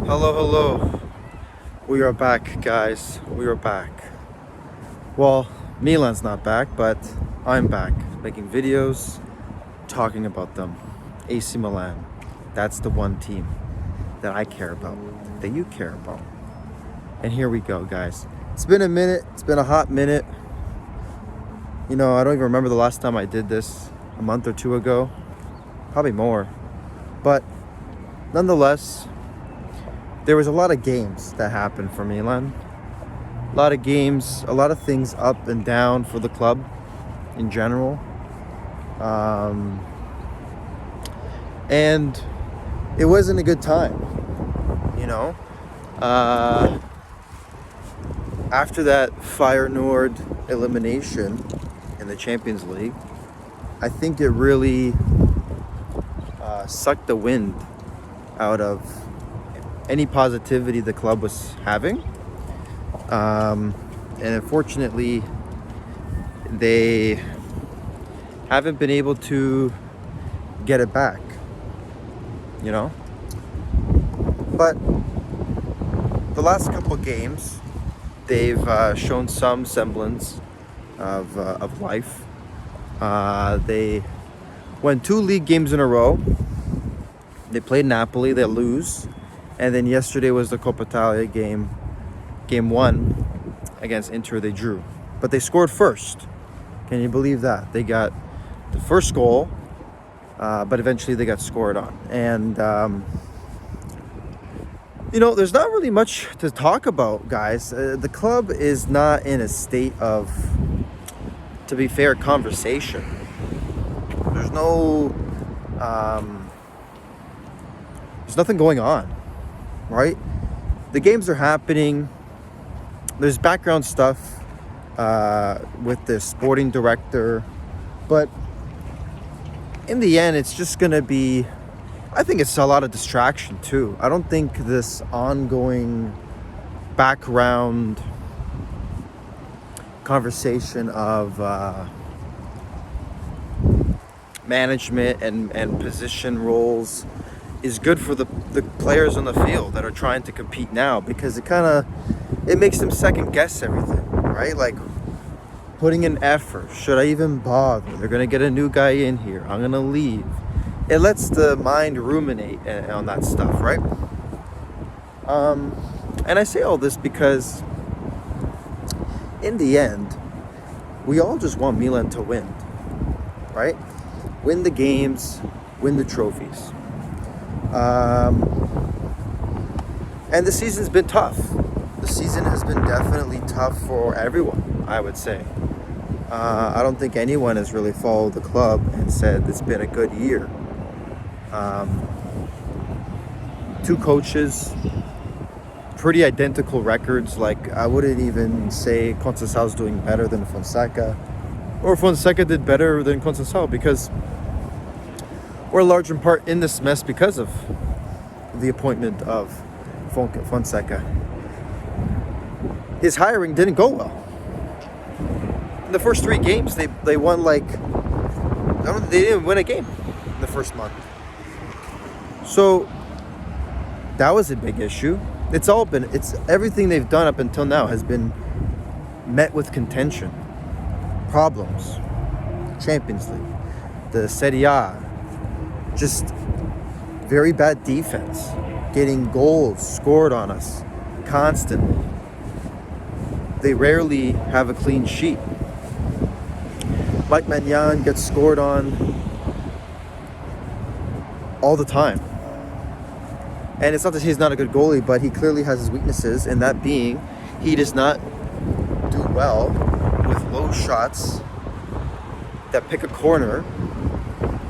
Hello, hello. We are back, guys. We are back. Well, Milan's not back, but I'm back making videos, talking about them. AC Milan. That's the one team that I care about, that you care about. And here we go, guys. It's been a minute. It's been a hot minute. You know, I don't even remember the last time I did this, a month or two ago. Probably more. But nonetheless, there was a lot of games that happened for Milan. A lot of games, a lot of things up and down for the club in general. And it wasn't a good time, you know. After that Feyenoord elimination in the Champions League, I think it really sucked the wind out of any positivity the club was having. And unfortunately, they haven't been able to get it back, you know? But the last couple of games, they've shown some semblance of life. They won 2 league games in a row. They played Napoli, they lose. And then yesterday was the Coppa Italia game 1 against Inter, they drew. But they scored first. Can you believe that? They got the first goal, but eventually they got scored on. And, you know, there's not really much to talk about, guys. The club is not in a state of, to be fair, conversation. There's nothing going on, right? The games are happening. There's background stuff with the sporting director, but in the end, it's just gonna be, I think it's a lot of distraction too. I don't think this ongoing background conversation of management and position roles is good for the players on the field that are trying to compete now, because it makes them second guess everything, right? Like putting in effort. Should I even bother? They're gonna get a new guy in here. I'm gonna leave. It lets the mind ruminate on that stuff, right? And I say all this because in the end, we all just want Milan to win, right? Win the games, win the trophies. And the season's been tough. The season has been definitely tough for everyone, I would say. I don't think anyone has really followed the club and said it's been a good year. 2 coaches, pretty identical records. Like, I wouldn't even say Conceição's doing better than Fonseca, or Fonseca did better than Conceição, because we're large in part in this mess because of the appointment of Fonseca. His hiring didn't go well. In the first 3 games, they won they didn't win a game in the first month. So that was a big issue. It's everything they've done up until now has been met with contention, problems. Champions League, the Serie A, just very bad defense, getting goals scored on us constantly. They rarely have a clean sheet. Mike Maignan gets scored on all the time. And it's not that he's not a good goalie, but he clearly has his weaknesses, and that being, he does not do well with low shots that pick a corner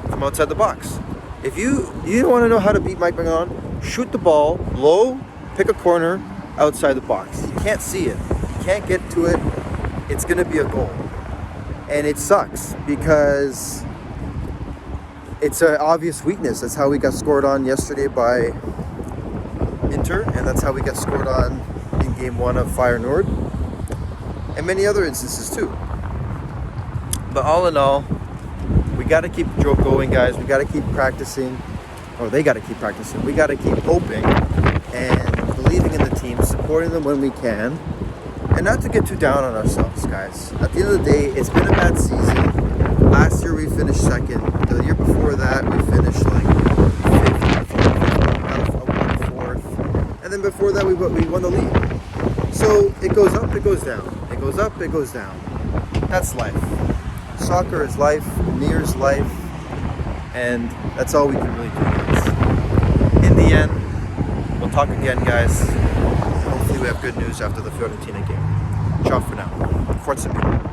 from outside the box. If you want to know how to beat Mike Maignan, shoot the ball low, pick a corner outside the box. You can't see it. You can't get to it. It's going to be a goal. And it sucks because it's an obvious weakness. That's how we got scored on yesterday by Inter, and that's how we got scored on in game 1 of Feyenoord, and many other instances too. But all in all, we got to keep the joke going, guys. We got to keep practicing, or they got to keep practicing. We got to keep hoping and supporting them when we can, and not to get too down on ourselves, guys. At the end of the day, it's been a bad season. Last year we finished second. The year before that we finished like fifth, fourth, and then before that we won the league. So it goes up, it goes down. It goes up, it goes down. That's life. Soccer is life. Near's life. And that's all we can really do, guys. In the end, we'll talk again, guys. Hopefully we have good news after the Fiorentina game. Ciao for now. Forza Milan.